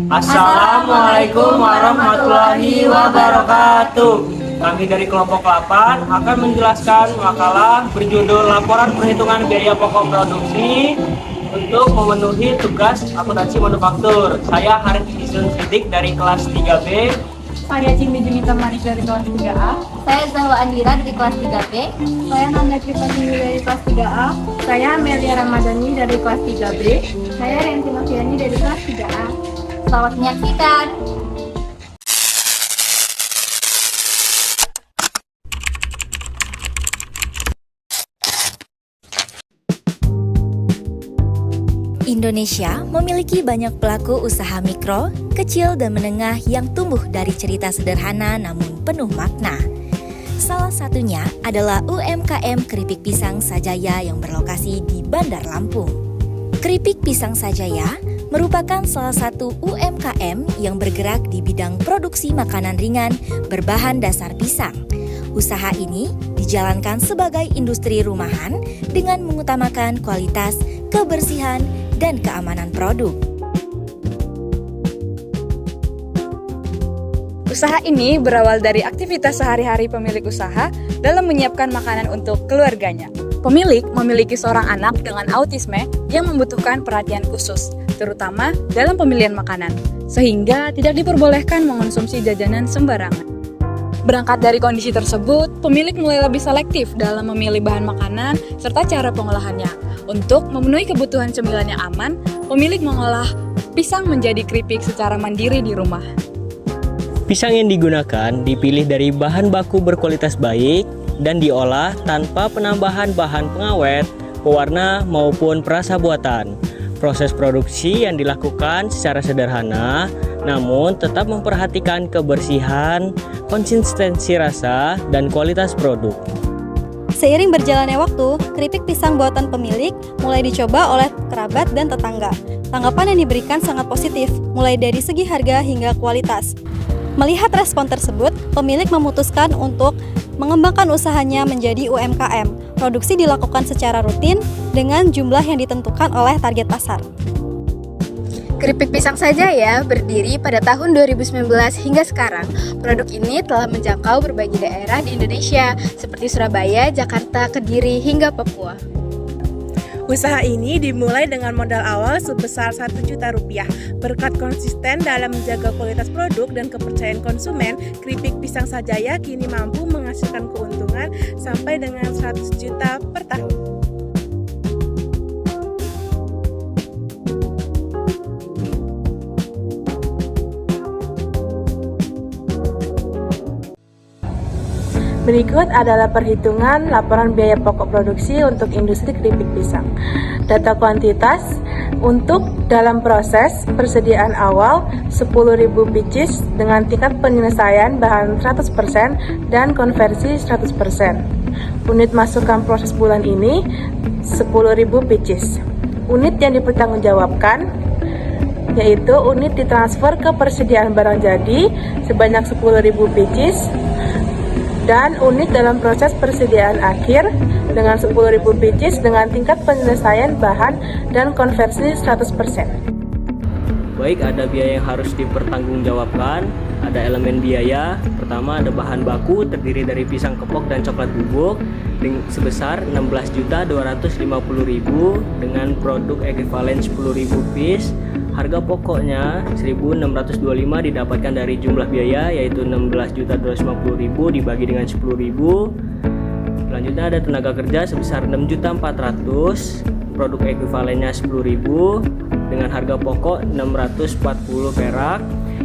Assalamualaikum warahmatullahi wabarakatuh. Kami dari kelompok 8 akan menjelaskan makalah berjudul Laporan Perhitungan Biaya Pokok Produksi untuk memenuhi tugas akuntansi manufaktur. Saya Harith Isun Sidik dari kelas 3B. Saya Cimi Junita Manik dari kelas 3A. Saya Zahwa Andira dari kelas 3B. Saya Nanda Kripatinggi dari kelas 3A. Saya Melia Ramadhani dari kelas 3B. Saya Renti Noviani dari kelas 3A. Selamat menyaksikan. Indonesia memiliki banyak pelaku usaha mikro, kecil, dan menengah yang tumbuh dari cerita sederhana namun penuh makna. Salah satunya adalah UMKM Keripik Pisang Sajaya yang berlokasi di Bandar Lampung. Keripik Pisang Sajaya merupakan salah satu UMKM yang bergerak di bidang produksi makanan ringan berbahan dasar pisang. Usaha ini dijalankan sebagai industri rumahan dengan mengutamakan kualitas, kebersihan, dan keamanan produk. Usaha ini berawal dari aktivitas sehari-hari pemilik usaha dalam menyiapkan makanan untuk keluarganya. Pemilik memiliki seorang anak dengan autisme yang membutuhkan perhatian khusus, terutama dalam pemilihan makanan, sehingga tidak diperbolehkan mengonsumsi jajanan sembarangan. Berangkat dari kondisi tersebut, pemilik mulai lebih selektif dalam memilih bahan makanan serta cara pengolahannya. Untuk memenuhi kebutuhan cemilan yang aman, pemilik mengolah pisang menjadi keripik secara mandiri di rumah. Pisang yang digunakan dipilih dari bahan baku berkualitas baik dan diolah tanpa penambahan bahan pengawet, pewarna maupun perasa buatan. Proses produksi yang dilakukan secara sederhana, namun tetap memperhatikan kebersihan, konsistensi rasa, dan kualitas produk. Seiring berjalannya waktu, keripik pisang buatan pemilik mulai dicoba oleh kerabat dan tetangga. Tanggapan yang diberikan sangat positif, mulai dari segi harga hingga kualitas. Melihat respon tersebut, pemilik memutuskan untuk mengembangkan usahanya menjadi UMKM. Produksi dilakukan secara rutin dengan jumlah yang ditentukan oleh target pasar. Keripik Pisang Sajaya berdiri pada tahun 2019 hingga sekarang. Produk ini telah menjangkau berbagai daerah di Indonesia seperti Surabaya, Jakarta, Kediri, hingga Papua. Usaha ini dimulai dengan modal awal sebesar Rp1.000.000. Berkat konsisten dalam menjaga kualitas produk dan kepercayaan konsumen, Keripik Pisang Sajaya kini mampu menghasilkan keuntungan sampai dengan 100 juta per tahun. Berikut adalah perhitungan laporan biaya pokok produksi untuk industri keripik pisang. Data kuantitas untuk dalam proses persediaan awal 10.000 pieces dengan tingkat penyelesaian bahan 100% dan konversi 100%. Unit masukan proses bulan ini 10.000 pieces. Unit yang dipertanggungjawabkan yaitu unit ditransfer ke persediaan barang jadi sebanyak 10.000 pieces, dan unit dalam proses persediaan akhir dengan 10.000 pieces dengan tingkat penyelesaian bahan dan konversi 100%. Baik, ada biaya yang harus dipertanggungjawabkan. Ada elemen biaya. Pertama, ada bahan baku terdiri dari pisang kepok dan coklat bubuk sebesar 16.250.000 dengan produk ekuivalen 10.000 piece. Harga pokoknya 1.625 didapatkan dari jumlah biaya yaitu 16.250.000 dibagi dengan 10.000. Selanjutnya ada tenaga kerja sebesar 6.400.000, produk ekuivalennya 10.000 dengan harga pokok 640 perak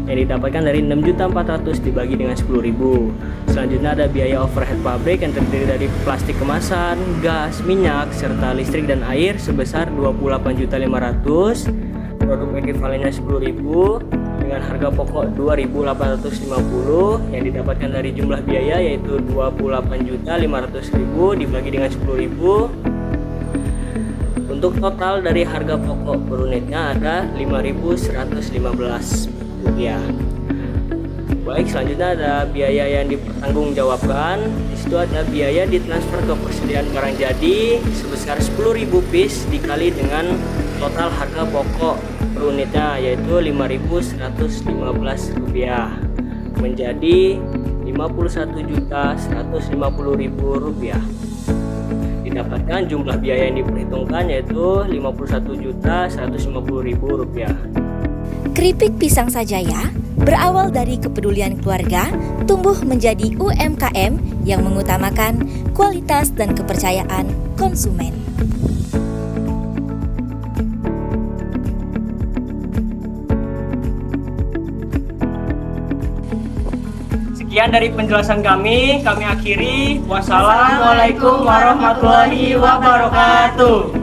yang didapatkan dari 6.400.000 dibagi dengan 10.000. Selanjutnya ada biaya overhead pabrik yang terdiri dari plastik kemasan, gas, minyak, serta listrik dan air sebesar 28.500.000. Produk ekuivalennya 10.000 dengan harga pokok 2.850 yang didapatkan dari jumlah biaya yaitu 28.500.000 dibagi dengan 10.000. Untuk total dari harga pokok per unitnya ada Rp5.115. Baik, selanjutnya ada biaya yang dipertanggungjawabkan. Di situ ada biaya ditransfer ke persediaan barang jadi sebesar 10.000 piece dikali dengan total harga pokok per unitnya yaitu Rp5.115 menjadi Rp51.150.000. Didapatkan jumlah biaya yang diperhitungkan yaitu Rp51.150.000. Keripik Pisang Sajaya berawal dari kepedulian keluarga, tumbuh menjadi UMKM yang mengutamakan kualitas dan kepercayaan konsumen. Sekian dari penjelasan kami akhiri. Wassalamualaikum warahmatullahi wabarakatuh.